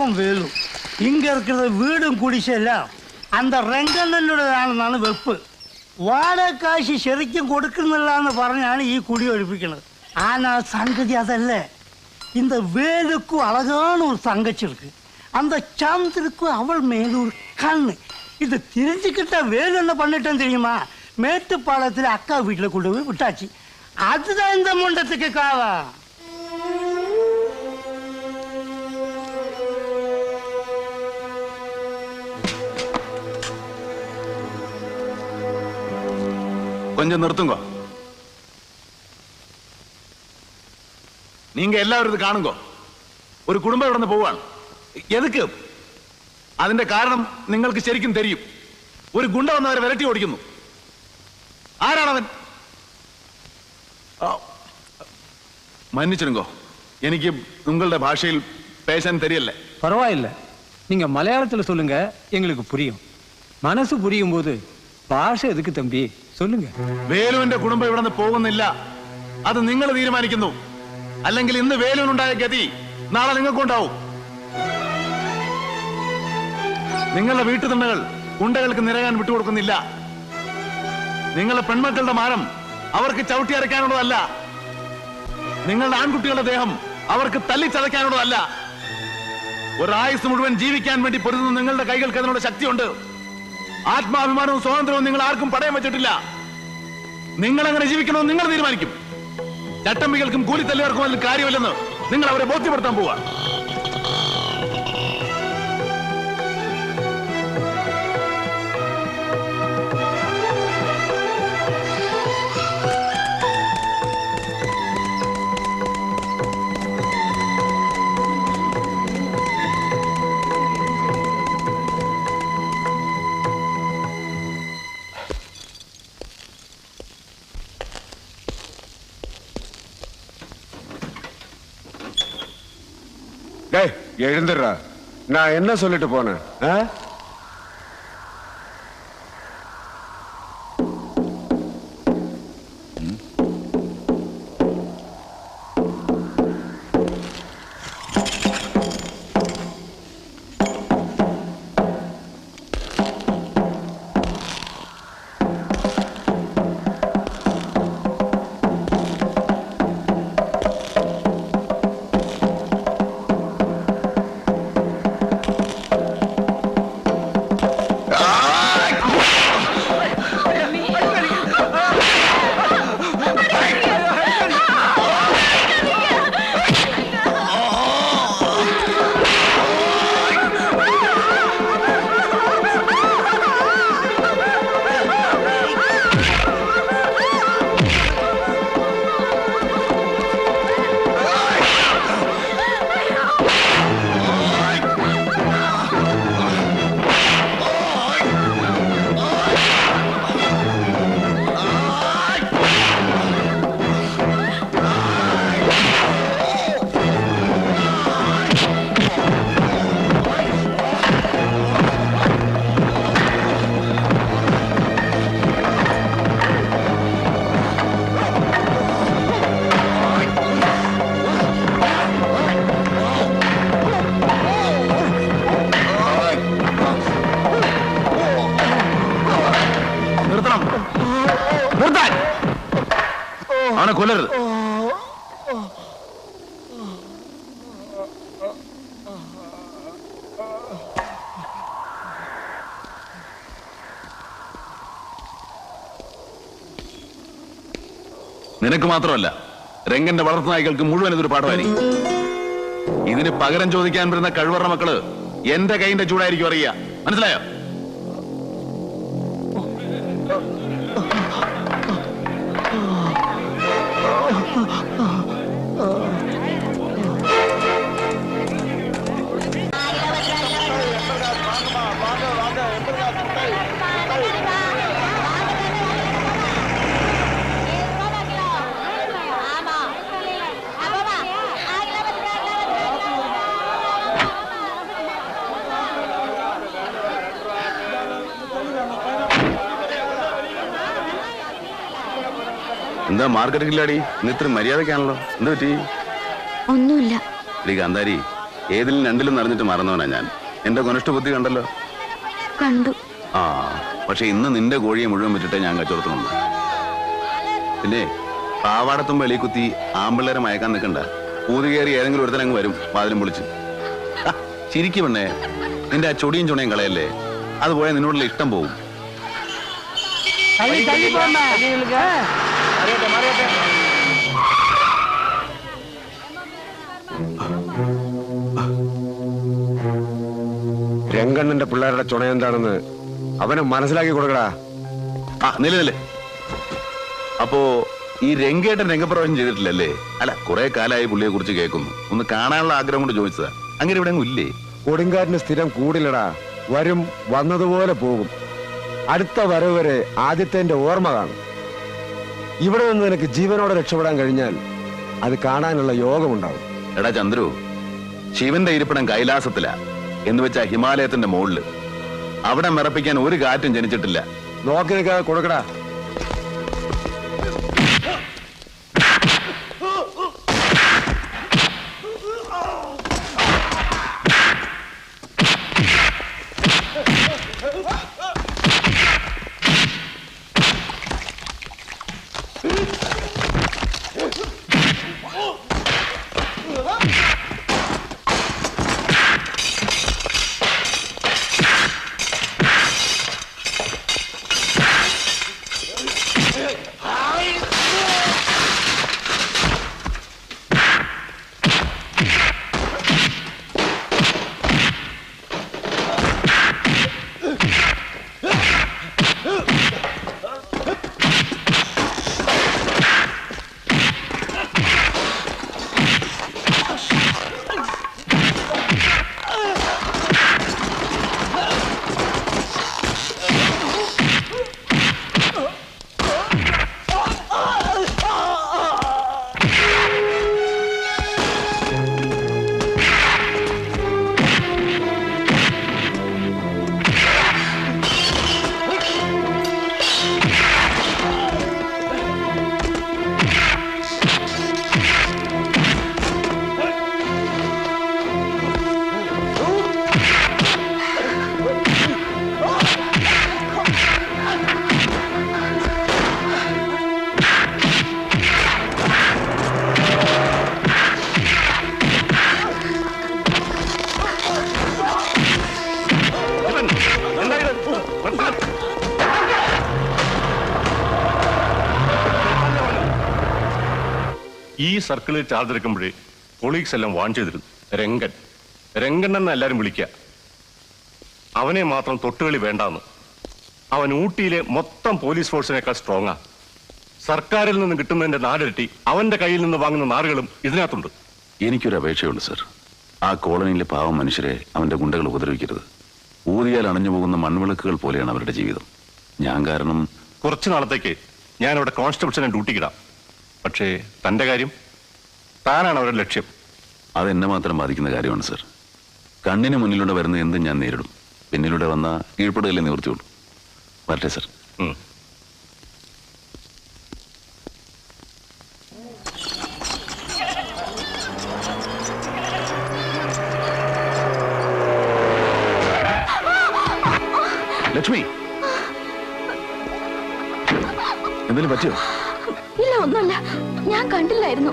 அப்பன் வேலு. இங்க இருக்கிற வீடும் குடிசெல்லாம் அந்த ரெங்கண்ணனுடையதாണെന്നാണ് വെപ്പ്. വാടകക്കാശ് ശരിക്കും കൊടുക്കുന്നില്ലാന്ന് പറഞ്ഞാണ് ഈ കുടി ഒഴിപ്പിക്കുന്നത്. ஆனா സംഗതി അതല്ല. இந்த வேலுக்கும் அழகான ஒரு தங்கச்சி இருக்கு. அந்த சந்திரக்கும் அவள் மேல ஒரு கண்ணு. இது தெரிஞ்சுக்கிட்ட வேலு என்ன பண்ணிட்டேன்னு தெரியுமா? மேட்டுப்பாளையத்தில் அக்கா வீட்டில் கொண்டு போய் விட்டாச்சு. அதுதான் இந்த முண்டத்துக்கு காவா. கொஞ்சம் நிறுத்துங்க. நீங்க எல்லாரும் இது காணுங்க. ஒரு குடும்பம் இവിടുന്ന് പോവാണ്. എതുക്ക്? അതിന്റെ കാരണം നിങ്ങൾക്ക് ശരിക്കും தெரியும். ഒരു ഗുണ്ട വന്നവരെ വിരട്ടി ഓടിക്കുന്നു. ആരാണവൻ? மன்னிச்சிடுங்க, எனக்கு உங்களுடைய பாஷையில் பேச தெரியல. பரவாயில்லை, நீங்க மலையாளத்துல சொல்லுங்க, எங்களுக்கு புரியும். மனசு புரியும் போது ഭാഷ എതുക്ക് തമ്പി? சொல்லுங்க. വേലുവിന്റെ കുടുംബം ഇവിടെ നിന്ന് പോകുന്നില്ല. അത് നിങ്ങൾ തീരുമാനിക്കുന്നു. അല്ലെങ്കിൽ ഇന്ന് വേലുവിനുണ്ടായ ഗതി നാളെ നിങ്ങൾക്കുണ്ടാവും. നിങ്ങളുടെ വീട്ടുതണ്ടകൾ ഗുണ്ടകൾക്ക് നിരകാൻ വിട്ടുകൊടുക്കുന്നില്ല. നിങ്ങളുടെ പെൺമക്കളുടെ മാനം അവർക്ക് ചവിട്ടി അരയ്ക്കാനുള്ളതല്ല. നിങ്ങളുടെ ആൺകുട്ടികളുടെ ദേഹം അവർക്ക് തല്ലിച്ചതയ്ക്കാനുള്ളതല്ല. ഒരായുസ് മുഴുവൻ ജീവിക്കാൻ വേണ്ടി പൊരുതുന്ന നിങ്ങളുടെ കൈകൾക്ക് അതിനുള്ള ശക്തിയുണ്ട്. ആത്മാഭിമാനവും സ്വാതന്ത്ര്യവും നിങ്ങൾ ആർക്കും പടയം വെച്ചിട്ടില്ല. നിങ്ങൾ എങ്ങനെ ജീവിക്കണമെന്ന് നിങ്ങൾ തീരുമാനിക്കും. ചട്ടമ്പികൾക്കും കൂലിത്തല്ലുകാർക്കും അതിൽ കാര്യമില്ലെന്ന് നിങ്ങൾ അവരെ ബോധ്യപ്പെടുത്താൻ പോവുക. எழுந்துடுறா. நான் என்ன சொல்லிட்டு போனேன்? അവനെ കൊല്ലരുത്. നിനക്ക് മാത്രമല്ല, രംഗന്റെ വളർത്തു നായ്ക്കൾക്ക് മുഴുവൻ ഇതൊരു പാഠമായിരിക്കും. ഇതിന് പകരം ചോദിക്കാൻ വരുന്ന കഴിവറ മക്കള് എന്റെ കൈന്റെ ചൂടായിരിക്കും അറിയുക. മനസ്സിലായോ? എന്താ മാർക്കറ്റില്ലാടി? ഇന്ന് ഇത്ര മര്യാദക്കാണല്ലോ. എന്താ പറ്റി? ഒന്നുമില്ല. കാന്താരി, ഏതിലും രണ്ടിലും നിറഞ്ഞിട്ട് മറന്നവനാ ഞാൻ. എന്റെ കൊനിഷ്ഠ ബുദ്ധി കണ്ടല്ലോ. കണ്ടു. ആ പക്ഷെ ഇന്ന് നിന്റെ കോഴിയെ മുഴുവൻ വിറ്റിട്ടേ ഞാൻ കച്ചവടത്തിനുണ്ട്. പിന്നെ പാവാടത്തും വെളി കുത്തി ആമ്പിള്ളേരെ മയക്കാൻ നിൽക്കണ്ട. പൂതി കയറി ഏതെങ്കിലും ഒരുത്തനങ്ങ് വരും വാതിലും പൊളിച്ച്. ചിരിക്കും പെണ്ണേ, നിന്റെ ആ ചൊടിയും ചുണയും കളയല്ലേ. അത് പോയാൽ നിന്നോടുള്ള ഇഷ്ടം പോവും. രംഗണ്ണന്റെ പിള്ളേരുടെ ചുണ എന്താണെന്ന് അവനെ മനസ്സിലാക്കി കൊടുക്കടാ. ആ നില അപ്പോ ഈ രംഗേട്ടൻ രംഗപ്രവേശം ചെയ്തിട്ടില്ലല്ലേ? അല്ല, കുറെ കാലമായി പുള്ളിയെ കുറിച്ച് കേൾക്കുന്നു. ഒന്ന് കാണാനുള്ള ആഗ്രഹം കൊണ്ട് ചോദിച്ചതാ. അങ്ങനെ ഇവിടെ ഇല്ലേ? കൊടുങ്കാറ്റിന് സ്ഥിരം കൂടില്ലടാ. വരും, വന്നതുപോലെ പോകും. അടുത്ത വരവ് വരെ ആദ്യത്തെ ഓർമ്മ കാണും. ഇവിടെ നിന്ന് നിനക്ക് ജീവനോടെ രക്ഷപ്പെടാൻ കഴിഞ്ഞാൽ അത് കാണാനുള്ള യോഗമുണ്ടാവും. എടാ ചന്ദ്രു, ശിവന്റെ ഇരിപ്പിടം കൈലാസത്തിലാ എന്ന് വെച്ചാ ഹിമാലയത്തിന്റെ മുകളില്. അവിടെ മിറപ്പിക്കാൻ ഒരു കാറ്റും ജനിച്ചിട്ടില്ല. നോക്കി നിൽക്കാതെ കൊടുക്കടാ. ഈ സർക്കിളിൽ ചാർജ് എടുക്കുമ്പോഴേ കൊളീഗ്സ് എല്ലാം വാൺ ചെയ്തിരുന്നു. രംഗൻ എന്ന് എല്ലാരും വിളിക്കുക. അവനെ മാത്രം തൊട്ടുകളി വേണ്ടാന്ന്. അവൻ ഊട്ടിയിലെ മൊത്തം പോലീസ് ഫോഴ്സിനേക്കാൾ സ്ട്രോങ്ങാ. സർക്കാരിൽ നിന്ന് കിട്ടുന്നതിന്റെ 4 ഇരട്ടി അവന്റെ കയ്യിൽ നിന്ന് വാങ്ങുന്ന നാറുകളും ഇതിനകത്തുണ്ട്. എനിക്കൊരു അപേക്ഷയുള്ളൂ സർ. ആ കോളനിയിലെ പാവം മനുഷ്യരെ അവന്റെ ഗുണ്ടകൾ ഉപദ്രവിക്കരുത്. ഊതിയാൽ അണഞ്ഞു പോകുന്ന മൺവിളക്കുകൾ പോലെയാണ് അവരുടെ ജീവിതം. ഞാൻ കാരണം കുറച്ചു നാളത്തേക്ക് ഞാൻ അവിടെ കോൺസ്റ്റബിൾസിനെ ഡ്യൂട്ടിക്കിടാം. പക്ഷേ തന്റെ കാര്യം, താനാണ് അവരുടെ ലക്ഷ്യം. അതെന്നെ മാത്രം ബാധിക്കുന്ന കാര്യമാണ് സർ. കണ്ണിന് മുന്നിലൂടെ വരുന്ന എന്തും ഞാൻ നേരിടും. പിന്നിലൂടെ വന്ന കീഴ്പ്പെടുകയല്ലേ നിവൃത്തിയുള്ളൂ. വരട്ടെ സർ. ലക്ഷ്മി, എന്തെങ്കിലും പറ്റിയോ? ഇല്ല, ഒന്നുമില്ല. ഞാൻ കണ്ടില്ലായിരുന്നു.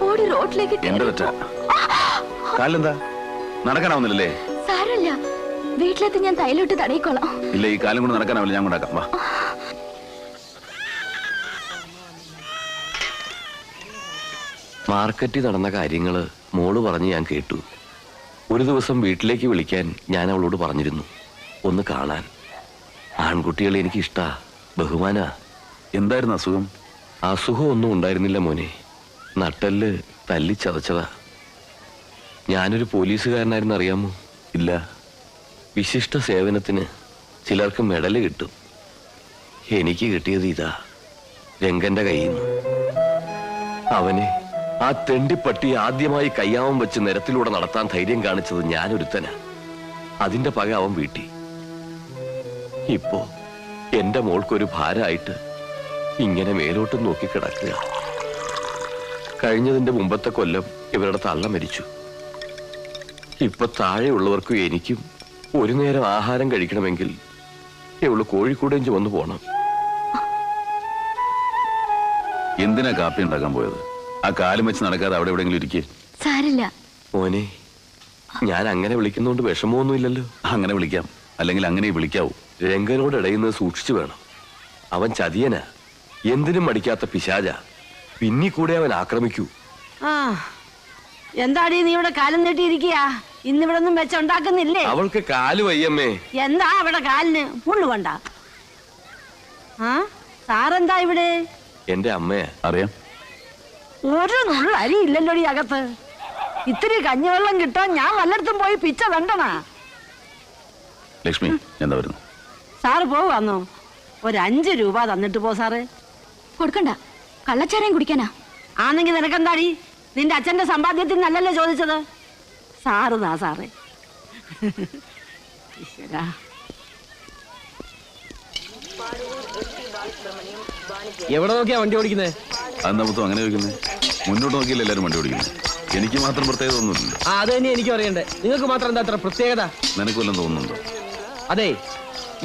ഓടി റോഡിലേക്ക് എന്റെ തെറ്റ. കാലെന്താ? നടക്കാനാവുന്നില്ലല്ലേ? സാരമില്ല, വീട്ടിലെത്തി ഞാൻ തൈലോട്ട് തടയിക്കോളാം. ഇല്ല, ഈ കാലം കൊണ്ട് നടക്കാനാവില്ല. ഞാൻ കൊണ്ടാക്കാം. വാ. മാർക്കറ്റിൽ നടന്ന കാര്യങ്ങള് മോള് പറഞ്ഞ് ഞാൻ കേട്ടു. ഒരു ദിവസം വീട്ടിലേക്ക് വിളിക്കാൻ ഞാൻ അവളോട് പറഞ്ഞിരുന്നു, ഒന്ന് കാണാൻ. ആൺകുട്ടികളെ എനിക്ക് ഇഷ്ടാ, ബഹുമാനാ. എന്തായിരുന്നു അസുഖം? അസുഖം ഒന്നും ഉണ്ടായിരുന്നില്ല മോനെ. നട്ടെല്ല് തല്ലി ചതച്ചതാ. ഞാനൊരു പോലീസുകാരനായിരുന്നു, അറിയാമോ? ഇല്ല. വിശിഷ്ട സേവനത്തിന് ചിലർക്ക് മെഡല് കിട്ടും. എനിക്ക് കിട്ടിയത് ഇതാ, രംഗന്റെ കയ്യിൽ നിന്ന്. അവനെ, ആ തെണ്ടിപ്പട്ടി ആദ്യമായി കയ്യാമം വെച്ച് നിരത്തിലൂടെ നടത്താൻ ധൈര്യം കാണിച്ചത് ഞാനൊരുത്തനാ. അതിന്റെ പക അവൻ വീട്ടി. ഇപ്പോ എന്റെ മോൾക്കൊരു ഭാരമായിട്ട് ഇങ്ങനെ മേലോട്ട് നോക്കിക്കിടക്കുക. കഴിഞ്ഞതിന്റെ മുമ്പത്തെ കൊല്ലം ഇവരുടെ തള്ള മരിച്ചു. ഇപ്പൊ താഴെയുള്ളവർക്കും എനിക്കും ഒരു നേരം ആഹാരം കഴിക്കണമെങ്കിൽ ഇവള് കോഴിക്കോടേം ചുമന്നു പോണം. എന്തിനാ കാപ്പി ഉണ്ടാക്കാൻ പോയത്? ആ കാലും വെച്ച് നടക്കാതെ അവിടെ എവിടെയെങ്കിലും ഇരിക്കേ. സാരില്ല. മോനെ, ഞാൻ അങ്ങനെ വിളിക്കുന്നോണ്ട് വിഷമമൊന്നുമില്ലല്ലോ. അങ്ങനെ വിളിക്കാം, അല്ലെങ്കിൽ അങ്ങനെ വിളിക്കാവൂ. രംഗനോട് ഇടയുന്നത് സൂക്ഷിച്ചു വേണം. അവൻ ചതിയനാ, എന്തിനും മടിക്കാത്ത പിശാച. പിന്നി കൂടെ അവൻ ആക്രമിക്കൂ. ആ, എന്താടി നീ ഇവിടെ കാലം നീട്ടിയിരിക്കുക? ഇന്നിവിടെ ഒന്നും വെച്ചുണ്ടാക്കുന്നില്ലേ? അവൾക്ക് കാല് വയ്യമ്മേ. എന്താ അവിടെ കാലിന് മുള്ളു കൊണ്ട? ആ, സാറെന്താ ഇവിടെ? എന്റെ അമ്മയാ. അറിയാം. ഒരു നുള്ള അരി ഇല്ലല്ലോടി അകത്ത്. ഇത്തിരി കഞ്ഞിവെള്ളം കിട്ടാൻ ഞാൻ വല്ലയിടത്തും പോയി പിച്ച വേണ്ടണ. ലക്ഷ്മി എന്താ വരുന്നു? സാറ് പോവാന്നോ? ഒരു 5 രൂപ തന്നിട്ട് പോ സാറ്. കൊടുക്കണ്ട, കള്ളച്ചാരം കുടിക്കാനാ. ആണെങ്കി നിനക്കെന്താടി? നിന്റെ അച്ഛന്റെ സമ്പാദ്യത്തിൽ നല്ലല്ലേ ചോദിച്ചത്? സാറ് താ സാറേ. ഈശ്വരാ. എവിടെ നോക്കിയാ വണ്ടി ഓടിക്കുന്നേ? അതെന്താ മൊത്തം അങ്ങനെ ചോദിക്കുന്നത്? മുന്നോട്ട് നോക്കിയില്ല എല്ലാവരും വണ്ടി ഓടിക്കുന്നത്. എനിക്ക് മാത്രം പ്രത്യേകത ഒന്നുമില്ല. അത് തന്നെ എനിക്കും അറിയണ്ടേ. നിങ്ങൾക്ക് മാത്രം എന്താ അത്ര പ്രത്യേകത? നിനക്ക് വല്ലതും തോന്നുന്നുണ്ടോ? അതെ,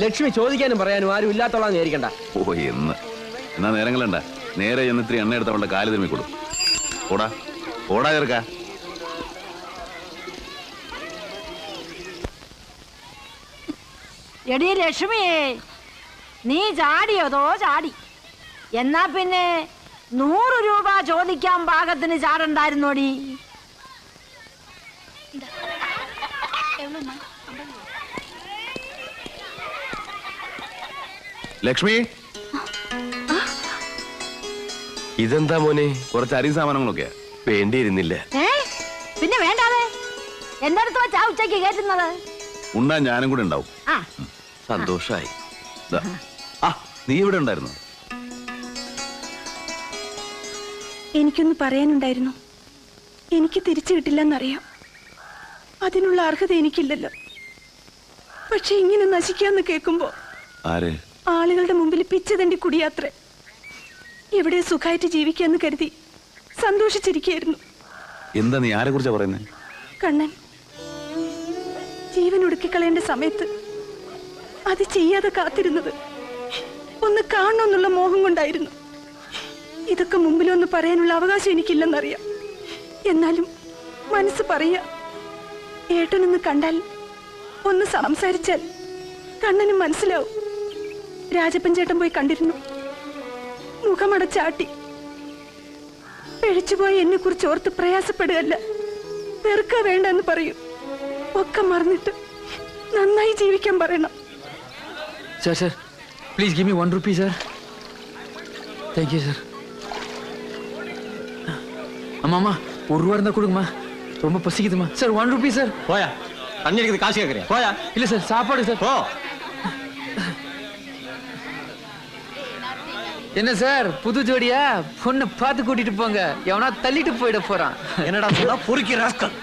ലക്ഷ്മി ചോദിക്കാനും പറയാനും ആരും ഇല്ലാത്തോളാന്ന് വിചാരിക്കണ്ട. ഓ എന്നാ നേരങ്ങളണ്ട. നേരെ ചെന്ന് ഇത്തിരി എണ്ണ എടുത്ത് അവളുടെ കാല് തിരുമ്മി കൊടുക്കും. ഓടാ ഓടാ ചേർക്ക. എടീ ലക്ഷ്മിയേ, നീ ചാടിയതോ ചാടി. എന്നാ പിന്നെ 100 രൂപ ചോദിക്കാൻ പാകത്തിന് ചാടണ്ടായിരുന്നോടി. ലക്ഷ്മി, ഇതെന്താ മോനെ? കുറച്ച് അരി സാമാനങ്ങളൊക്കെയാ. വേണ്ടിയിരുന്നില്ല. പിന്നെ വേണ്ടാതെ എന്റെ അടുത്ത് വെച്ചാ ഉച്ചയ്ക്ക് കേട്ടുന്നത്. ഉണ്ടാ ഞാനും കൂടെ ഉണ്ടാവും. ആ, സന്തോഷായി. ദാ. ആ നീ ഇവിടെ ഉണ്ടായിരുന്നു? എനിക്കൊന്ന് പറയാനുണ്ടായിരുന്നു. എനിക്ക് തിരിച്ചു കിട്ടില്ലെന്നറിയാം. അതിനുള്ള അർഹത എനിക്കില്ലല്ലോ. പക്ഷെ ഇങ്ങനെ നശിക്കാന്ന് കേൾക്കുമ്പോ ആര്? ആളുകളുടെ മുമ്പിൽ പിച്ചതണ്ടി കുടിയാത്രേ. എവിടെ സുഖമായിട്ട് ജീവിക്കാന്ന് കരുതി സന്തോഷിച്ചിരിക്കുകയായിരുന്നു. എന്താ നീ ആരെ കുറിച്ചാ പറയുന്നത്? കണ്ണൻ ജീവൻ ഒടുക്കിക്കളയേണ്ട സമയത്ത് അത് ചെയ്യാതെ കാത്തിരുന്നത് ഒന്ന് കാണണമെന്നുള്ള മോഹം കൊണ്ടായിരുന്നു. ഇതൊക്കെ മുമ്പിലൊന്ന് പറയാനുള്ള അവകാശം എനിക്കില്ലെന്നറിയാം. എന്നാലും മനസ്സ് പറയാ, ഏട്ടനൊന്ന് കണ്ടാൽ ഒന്ന് സംസാരിച്ചാൽ കണ്ണനും മനസ്സിലാവും. രാജപ്പൻ ചേട്ടൻ പോയി കണ്ടിരുന്നു. മുഖമടച്ചാട്ടി. പിഴച്ചുപോയി എന്നെ കുറിച്ച് ഓർത്ത് പ്രയാസപ്പെടുകയല്ല, വെറുക്ക വേണ്ടെന്ന് പറയൂ. ഒക്കെ മറന്നിട്ട് നന്നായി ജീവിക്കാൻ പറയണം. Sir, please give me 1 rupee, sir. Thank you, sir. அம்மா 1 ரூபா இருந்தா கொடுங்கம்மா, ரொம்ப பசிக்குதுமா. Sir 1 Ruby sir. போயா, தண்ணி இருக்குது, காசு கேட்குறேன். போயா. இல்ல சார், சாப்பாடு சார். போ. என்ன சார் புது ஜோடியா? பொண்ணு பார்த்து கூட்டிட்டு போங்க, எவனா தள்ளிட்டு போயிட போறான். என்னடா சொன்னா? பொறுக்கி ராஸ்கல்.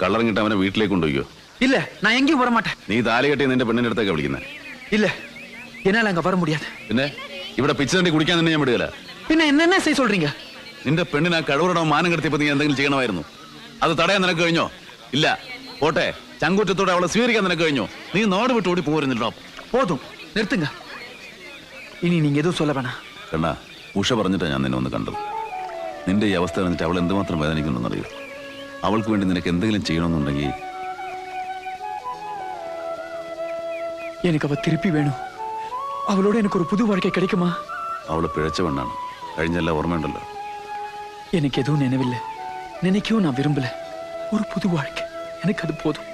കള്ളറിങ്ങിട്ട് അവനെ വീട്ടിലേക്ക് കൊണ്ടുപോയോ? இல்ல, நான் எங்கேயும் வர மாட்டேன். നീ താലി കെട്ടി നിന്റെ പെണ്ണിന്റെ അടുത്തൊക്കെ വിളിക്കുന്നത്? இல்ல, என்னால அங்க வர முடியாது. പിന്നെ ഇവിടെ പിച്ചതണ്ടി കുടിക്കാൻ തന്നെ ഞാൻ വിടുകയില്ല. പിന്നെ என்ன செய்ய சொல்றீங்க? നിന്റെ പെണ്ണിനെ ആ കഴിവറടം മാനം കെടുത്തിയപ്പോ നീ എന്തെങ്കിലും ചെയ്യണമായിരുന്നു. അത് തടയാൻ നിനക്ക് കഴിഞ്ഞോ? ഇല്ല. പോട്ടെ, ചങ്കൂറ്റത്തോടെ അവളെ സ്വീകരിക്കാൻ നിനക്ക് കഴിഞ്ഞോ? നീ നാട് വിട്ട് ഓടി പോരുന്നില്ലോ. போதும், நிறுத்துங்க. ഇനി நீங்க எதுவும் சொல்ல வேணாம். കണ്ണാ, ഉഷ പറഞ്ഞിട്ടാ ഞാൻ നിന്നെ ഒന്ന് കണ്ടത്. നിന്റെ ഈ അവസ്ഥ അറിഞ്ഞിട്ട് അവൾ എന്തുമാത്രം വേദനിക്കുന്നുണ്ടെന്നറിയോ? അവൾക്ക് വേണ്ടി നിനക്ക് എന്തെങ്കിലും ചെയ്യണമെന്നുണ്ടെങ്കിൽ எனக்கு அவ திருப்பி வேணும். அவளோட எனக்கு ஒரு புது வாழ்க்கை கிடைக்குமா? അവള് പിഴച്ച പെണ്ണാണ്. കഴിഞ്ഞെല്ലാം ഓർമ്മയുണ്ടല്ലോ. எனக்கு எதுவும் நினைவில்லை, நினைக்கவும் நான் விரும்பல. ஒரு புது வாழ்க்கை, எனக்கு அது போதும்.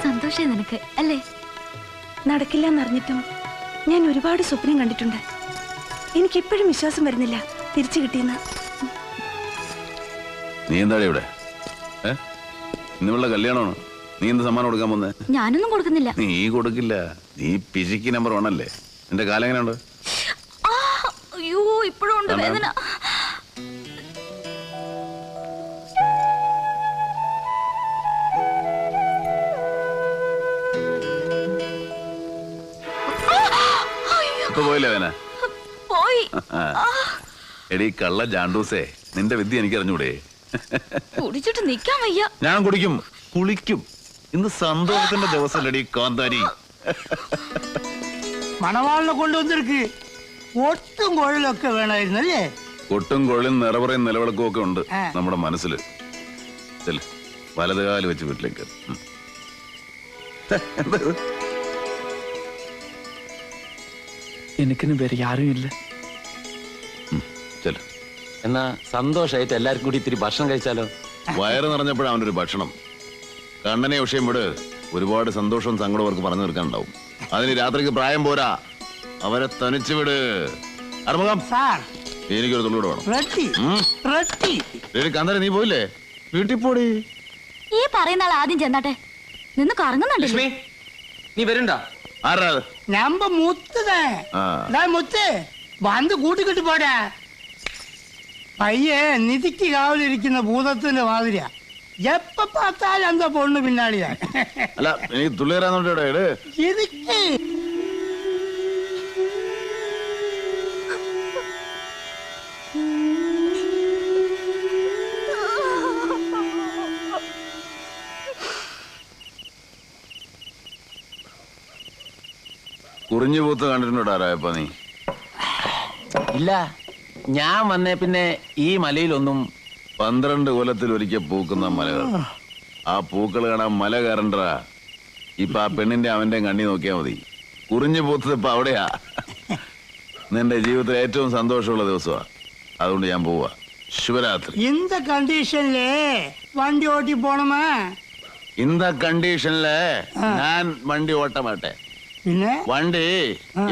സന്തോഷം നിനക്ക് അല്ലേ? നടക്കില്ലെന്നറിഞ്ഞിട്ടും ഞാൻ ഒരുപാട് സ്വപ്നം കണ്ടിട്ടുണ്ട്. എനിക്കിപ്പോഴും വിശ്വാസം വരുന്നില്ല തിരിച്ചു കിട്ടിയെന്ന്. നീ എന്താ ഇവിടെ? ഇന്നുമുള്ള കല്യാണമാണ്. നീ എന്ത് സമ്മാനം കൊടുക്കാൻ പോന്നേ? ഞാനൊന്നും കൊടുക്കുന്നില്ല. നീ കൊടുക്കില്ല. നീ പിശിക്ക് നമ്പർ 1 അല്ലേ? നിന്റെ കാലം എങ്ങനെയുണ്ട്? അയ്യോ ഇപ്പോഴും ഉണ്ട് വേദന. പോയില്ലേ വേന? പോയി. എടീ കള്ള ജാണ്ടൂസേ, നിന്റെ വിദ്യ എനിക്ക് അറിഞ്ഞൂടെ? കുടിച്ചിട്ട് നിക്കാൻ വയ്യ. ഞാൻ കുടിക്കും, കുളിക്കും. ഇന്ന് സന്തോഷത്തിന്റെ ദിവസമല്ലടി കാന്താരി. മണവാളിനെ കൊണ്ടുവന്നിരിക്ക്. ഒട്ടും കുഴലൊക്കെ വേണമായിരുന്നു അല്ലേ? ഒട്ടും കുഴലും നിറപറയും നിലവിളക്കും ഒക്കെ ഉണ്ട് നമ്മുടെ മനസ്സില്. വലതുകാല് വെച്ച് വീട്ടിലേക്ക്. എനിക്കിന് വേറെ യാരും ഇല്ല. എന്നാ സന്തോഷമായിട്ട് എല്ലാവർക്കും കൂടി ഇത്തിരി ഭക്ഷണം കഴിച്ചാലോ? വയറ് നിറഞ്ഞപ്പോഴാണ് അവൻ്റെ ഒരു ഭക്ഷണം. കണ്ണനെ വിഷയം വിട്. ഒരുപാട് സന്തോഷവും സങ്കടവും അവർക്ക് പറഞ്ഞു തീർക്കാനുണ്ടാവും. അതിന് രാത്രിക്ക് പ്രായം പോരാ, അവരെ തനിച്ചു വിട്. അറുമുഖം, എനിക്കൊരു തുള്ളൂടെ വേണം. കാന്താരി നീ പോയില്ലേ? വീട്ടിൽ പോടി. ഈ പറയുന്ന ആൾ ആദ്യം ചെന്നാട്ടെ. നിന്ന് കറങ്ങുന്നുണ്ടല്ലേ? നീ വരണ്ട. ആരാ? നമ്പ മുത്ത് വന്ന് കൂട്ടിക്കിട്ട് പോടാ. പയ്യെ നിധിക്ക് കാവലിരിക്കുന്ന ഭൂതത്തിന്റെ മാതിരിയാ. എപ്പ പാത്താലും എന്താ പൊണ്ണു പിന്നാളിയാ. അല്ല, എനിക്ക് തുള്ളിയറാന്നോട്ടെ. ഇരിക്ക്. കുറിഞ്ഞു പൂത്ത് കണ്ടിട്ടുണ്ടോടാരായപ്പ നീ? ഇല്ല, ഞാൻ വന്നേ പിന്നെ ഈ മലയിലൊന്നും. 12 കൊല്ലത്തിൽ ഒരിക്കൽ പൂക്കുന്ന മലകൾ. ആ പൂക്കൾ കാണാൻ മല കയറണ്ടാ. ഇപ്പൊ ആ പെണ്ണിന്റെ അവന്റെ കണ്ണി നോക്കിയാ മതി. കുറിഞ്ഞു പൂത്തത് ഇപ്പൊ അവിടെയാ. നിന്റെ ജീവിതത്തിൽ ഏറ്റവും സന്തോഷമുള്ള ദിവസമാ. അതുകൊണ്ട് ഞാൻ പോവാ. ശുഭരാത്രി. இந்த கண்டிஷன்ல വണ്ടി ഓട്ടി പോണമാ? இந்த കണ്ടീഷനില് ഞാൻ വണ്ടി ഓട്ട മാട്ടെ. പിന്നെ വണ്ടി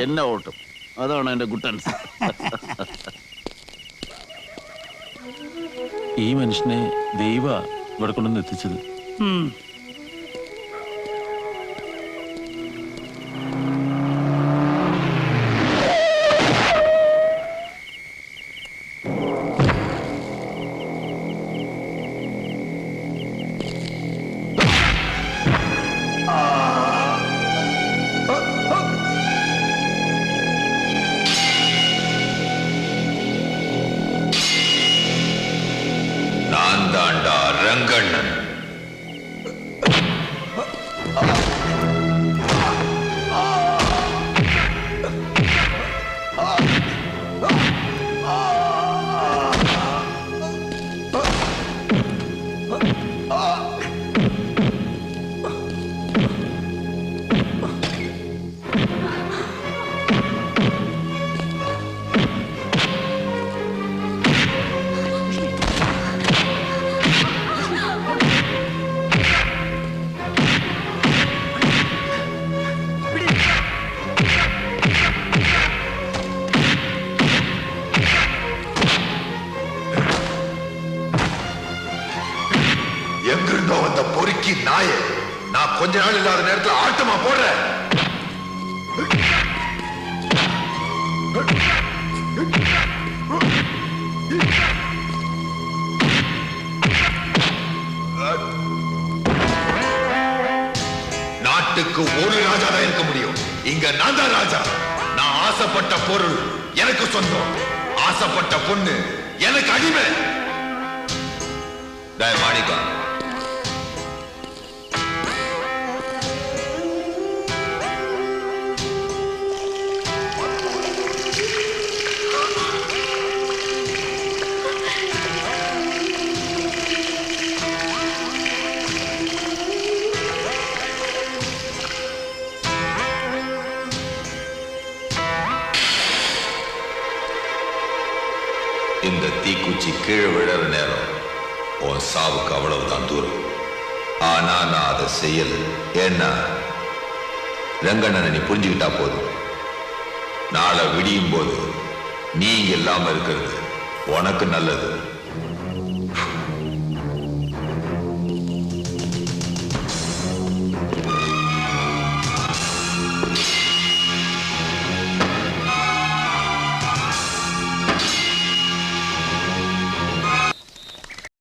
എന്നെ ഓട്ടും. അതാണ് എന്റെ ഗുട്ടൻസ്. ഈ മനുഷ്യനെ ദൈവ ഇവിടെ കൊണ്ടുവന്ന് എത്തിച്ചത്. ரங்கண்ணன். எங்கிருந்தோ வந்த பொறுக்கி நாய நான் கொஞ்ச நாள் இல்லாத நேரத்தில் ஆட்டமா போடுறேன். நாட்டுக்கு ஒரு ராஜா தான் இருக்க முடியும். இங்க நான் தான் ராஜா. நான் ஆசைப்பட்ட பொருள் எனக்கு சொந்தம், ஆசைப்பட்ட பொண்ணு எனக்கு அடிமை. மாணிக்கா, இந்த தீக்குச்சி கீழே விழற நேரம் உன் சாவுக்கு அவ்வளவுதான் தூரம். ஆனா நான் அதை செய்யல. ஏன்னா ரங்கண்ணனை நீ புரிஞ்சுக்கிட்டா போதும். நாளை விடியும் போது நீ இல்லாம இருக்கிறது உனக்கு நல்லது.